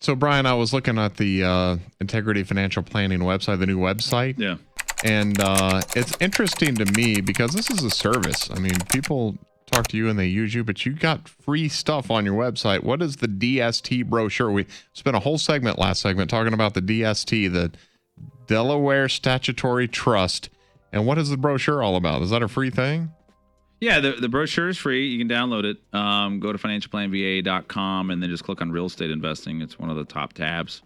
So, Brian, I was looking at the Integrity Financial Planning website, the new website. Yeah. And it's interesting to me because this is a service. I mean, people talk to you and they use you, but you got free stuff on your website. What is the DST brochure? We spent a whole last segment talking about the DST, the Delaware Statutory Trust. And what is the brochure all about? Is that a free thing? Yeah, the brochure is free. You can download it. Go to financialplanva.com and then just click on real estate investing. It's one of the top tabs.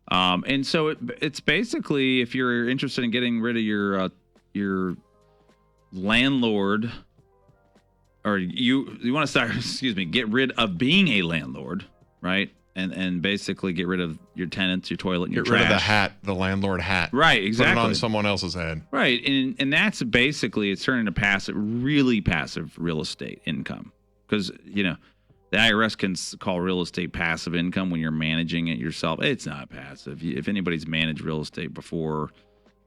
And so it's basically, if you're interested in getting rid of your landlord, or you want to start, get rid of being a landlord, right? And basically get rid of your tenants, your toilet, and your trash. Get rid of the hat, the landlord hat. Right, exactly. Put it on someone else's head. Right, and that's basically, it's turning to really passive real estate income. Because, the IRS can call real estate passive income when you're managing it yourself. It's not passive. If anybody's managed real estate before,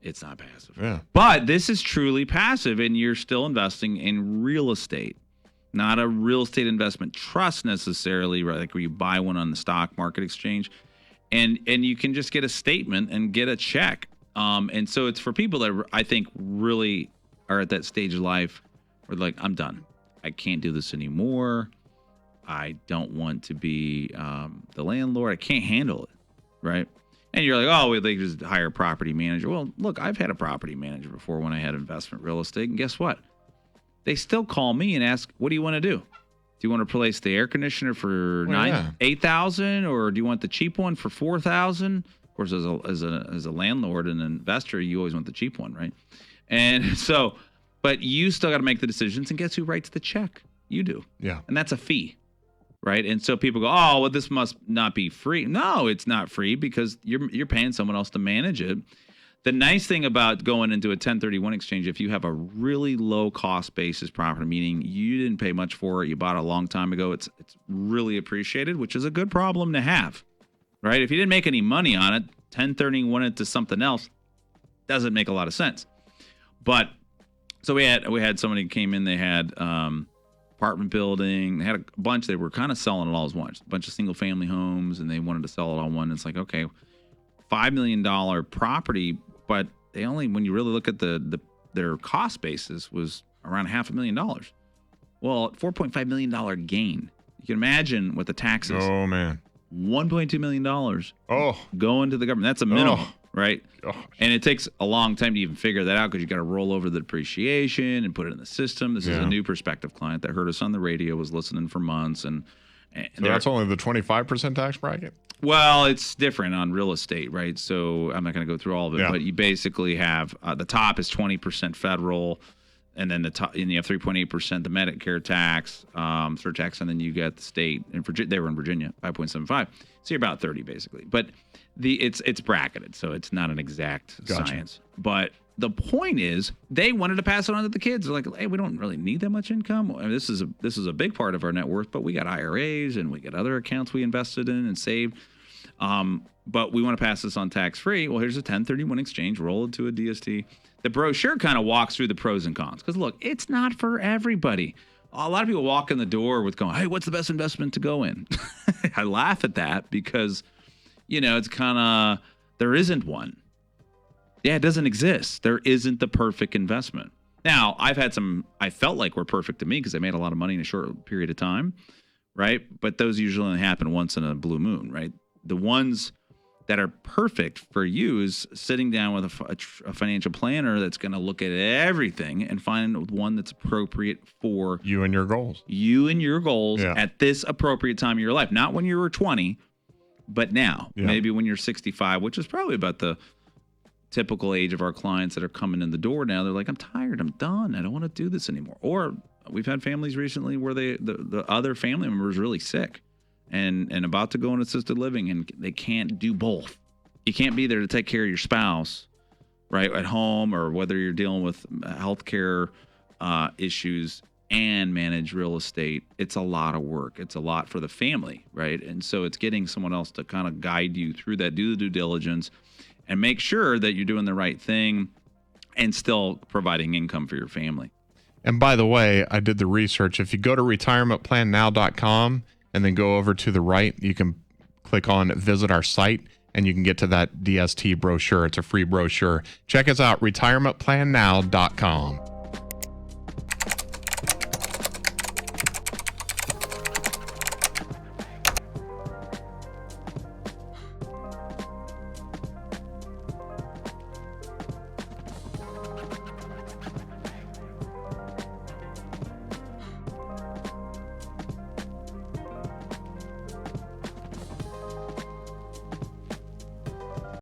it's not passive. Yeah. But this is truly passive, and you're still investing in real estate. Not a real estate investment trust necessarily, right? Like where you buy one on the stock market exchange, and you can just get a statement and get a check. And so it's for people that I think really are at that stage of life where they're like, I'm done. I can't do this anymore. I don't want to be the landlord. I can't handle it, right? And you're like, oh, well, they just hire a property manager. Well, look, I've had a property manager before when I had investment real estate, and guess what? They still call me and ask, what do you want to do? Do you want to replace the air conditioner for $8,000, or do you want the cheap one for $4,000? Of course, as a landlord and an investor, you always want the cheap one, right? And so, but you still got to make the decisions, and guess who writes the check? You do. Yeah. And that's a fee, right? And so people go, oh, well, this must not be free. No, it's not free because you're paying someone else to manage it. The nice thing about going into a 1031 exchange, if you have a really low cost basis property, meaning you didn't pay much for it, you bought it a long time ago, it's really appreciated, which is a good problem to have, right? If you didn't make any money on it, 1031 it to something else doesn't make a lot of sense. But so we had somebody who came in, they had apartment building, they had a bunch, they were kind of selling it all as once, a bunch of single family homes, and they wanted to sell it all one. It's like, okay, $5 million property, but they only, when you really look at their cost basis, was around $500,000. Well, $4.5 million gain. You can imagine what the taxes. Oh man, $1.2 million. Oh, going to the government. That's a minimum, right? Oh. And it takes a long time to even figure that out because you got to roll over the depreciation and put it in the system. This is a new prospective client that heard us on the radio, was listening for months, and so that's only the 25% tax bracket. Well, it's different on real estate, right? So I'm not going to go through all of it, but you basically have the top is 20% federal, and then the top, and you have 3.8% the Medicare tax, surtax, and then you get the state. And they were in Virginia, 5.75. So you're about 30 basically, but it's bracketed, so it's not an exact science. But the point is, they wanted to pass it on to the kids. They're like, hey, we don't really need that much income. I mean, this is a big part of our net worth, but we got IRAs and we got other accounts we invested in and saved. But we want to pass this on tax-free. Well, here's a 1031 exchange, roll it to a DST. The brochure kind of walks through the pros and cons. Because, look, it's not for everybody. A lot of people walk in the door with going, hey, what's the best investment to go in? I laugh at that because, it's kind of, there isn't one. Yeah, it doesn't exist. There isn't the perfect investment. Now, I felt like were perfect to me because I made a lot of money in a short period of time, right? But those usually only happen once in a blue moon, right? The ones that are perfect for you is sitting down with a financial planner that's going to look at everything and find one that's appropriate for you and your goals. At this appropriate time of your life. Not when you were 20, but now. Yeah. Maybe when you're 65, which is probably about the typical age of our clients that are coming in the door now. They're like, I'm tired. I'm done. I don't want to do this anymore. Or we've had families recently where the other family member is really sick and about to go in assisted living, and they can't do both. You can't be there to take care of your spouse, right, at home, or whether you're dealing with healthcare issues and manage real estate. It's a lot of work. It's a lot for the family, right? And so it's getting someone else to kind of guide you through that, do the due diligence, and make sure that you're doing the right thing and still providing income for your family. And by the way, I did the research. If you go to retirementplannow.com and then go over to the right, you can click on visit our site, and you can get to that DST brochure. It's a free brochure. Check us out, retirementplannow.com.